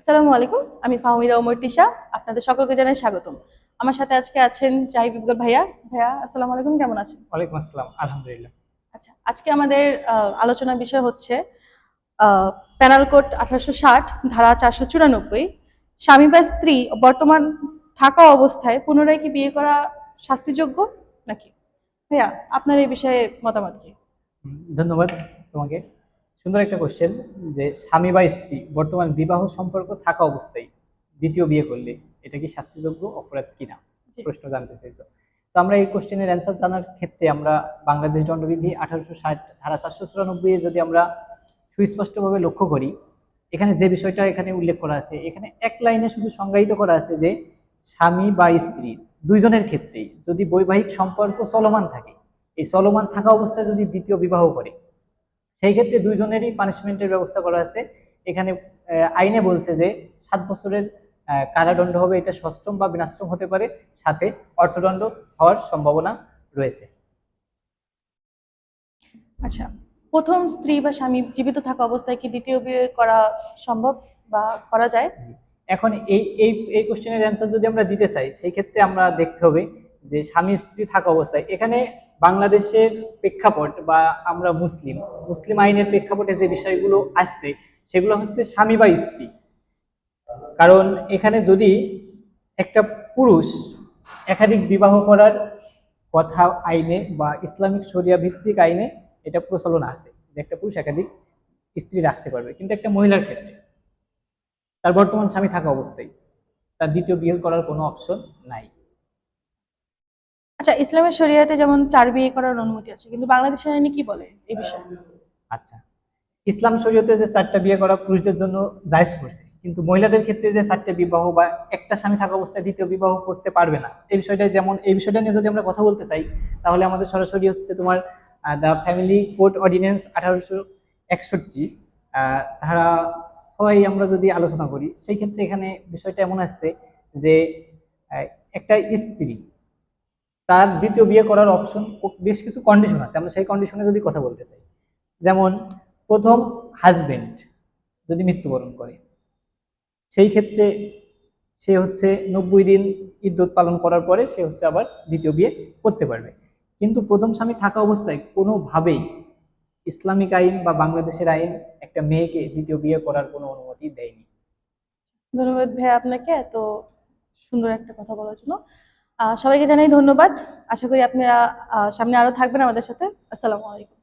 আসসালামু আলাইকুম। আমি ফাহমিদা ওমর তিশা। আপনাদের সকলকে জানাই স্বাগতম। আমার সাথে আজকে আছেন জাহিদ ইকবাল ভাইয়া। ভাইয়া আসসালামু আলাইকুম, কেমন আছেন? ওয়ালাইকুম আসসালাম, আলহামদুলিল্লাহ। আচ্ছা, আজকে আমাদের আলোচনার বিষয় হচ্ছে প্যানাল কোড 1860 ধারা 494, স্বামী বা স্ত্রী বর্তমান থাকা অবস্থায় পুনরায় কি বিয়ে করা শাস্তিযোগ্য নাকি? ভাইয়া, আপনার এই বিষয়ে মতামত কি? ধন্যবাদ তোমাকে। সুন্দর একটা কোশ্চেন, যে স্বামী বা স্ত্রী বর্তমান বিবাহ সম্পর্ক থাকা অবস্থায় দ্বিতীয় বিয়ে করলে এটা কি শাস্তিযোগ্য অপরাধ কিনা জি। প্রশ্ন জানতে চাইছো। তো আমরা এই কোশ্চেনের অ্যান্সার জানার ক্ষেত্রে আমরা বাংলাদেশ দণ্ডবিধি 1860 ধারা 494 যদি আমরা সুস্পষ্টভাবে লক্ষ্য করি, এখানে যে বিষয়টা এখানে উল্লেখ করা আছে, এখানে এক লাইনে শুধু সংজ্ঞায়িত করা আছে যে স্বামী বা স্ত্রী দুইজনের ক্ষেত্রেই যদি বৈবাহিক সম্পর্ক চলমান থাকে, এই চলমান থাকা অবস্থায় যদি দ্বিতীয় বিবাহ করে, সেই ক্ষেত্রে দুইজনেরই পানিশমেন্টের ব্যবস্থা করা আছে। এখানে আইনে বলছে যে 7 বছরের কারাদণ্ড হবে, এটা সশ্রম বা বিনাশ্রম হতে পারে, সাথে অর্থদণ্ড হওয়ার সম্ভাবনা রয়েছে। আচ্ছা, প্রথম স্ত্রী বা স্বামী জীবিত থাকা অবস্থায় কি দ্বিতীয় বিয়ে করা সম্ভব বা করা যায়? এখন এই এই এই কোশ্চেনের অ্যান্সার যদি আমরা দিতে চাই, সেই ক্ষেত্রে আমরা দেখতে হবে যে স্বামী স্ত্রী থাকা অবস্থায় এখানে বাংলাদেশের প্রেক্ষাপট বা আমরা মুসলিম মুসলিম আইনের প্রেক্ষাপটে যে বিষয়গুলো আসছে, সেগুলো হচ্ছে স্বামী বা স্ত্রী। কারণ এখানে যদি একটা পুরুষ একাধিক বিবাহ করার কথা আইনে বা ইসলামিক শরিয়া ভিত্তিক আইনে এটা প্রচলন আছে, যে একটা পুরুষ একাধিক স্ত্রী রাখতে পারবে, কিন্তু একটা মহিলার ক্ষেত্রে তার বর্তমান স্বামী থাকা অবস্থায় তার দ্বিতীয় বিয়ে করার কোনো অপশন নাই। আচ্ছা, ইসলামের শরিয়াতে যেমন 4 বিয়ে করার অনুমতি আছে, কিন্তু বাংলাদেশের আইনে কি বলে এই বিষয়ে? আচ্ছা, ইসলাম শরীয়তে যে 4টা বিয়ে করা পুরুষদের জন্য জায়েজ করছে, কিন্তু মহিলাদের ক্ষেত্রে যে 4টে বিবাহ বা একটা স্বামী থাকা অবস্থায় দ্বিতীয় বিবাহ করতে পারবে না, এই বিষয়টা যেমন, এই বিষয়টা নিয়ে যদি আমরা কথা বলতে চাই, তাহলে আমাদের সরাসরি হচ্ছে তোমার দ্য ফ্যামিলি কোড অর্ডিন্যান্স 1861 ধারা 6 আমরা যদি আলোচনা করি, সেই ক্ষেত্রে এখানে বিষয়টা এমন আসছে যে আহ, একটা স্ত্রী তার দ্বিতীয় বিয়ে করার অপশন, বেশ কিছু কন্ডিশন আছে, আমরা সেই কন্ডিশনে যদি কথা বলতে চাই, যেমন প্রথম হাজবেন্ড যদি মৃত্যুবরণ করে, সেই ক্ষেত্রে সে হচ্ছে 90 দিন ইদ্যত পালন করার পরে সে হচ্ছে আবার দ্বিতীয় বিয়ে করতে পারবে। কিন্তু প্রথম স্বামী থাকা অবস্থায় কোনোভাবেই ইসলামিক আইন বা বাংলাদেশের আইন একটা মেয়েকে দ্বিতীয় বিয়ে করার কোনো অনুমতি দেয়নি। ধন্যবাদ ভাইয়া আপনাকে এত সুন্দর একটা কথা বলার জন্য। সবাইকে জানাই ধন্যবাদ। আশা করি আপনারা সামনে আরো থাকবেন আমাদের সাথে। আসসালামু আলাইকুম।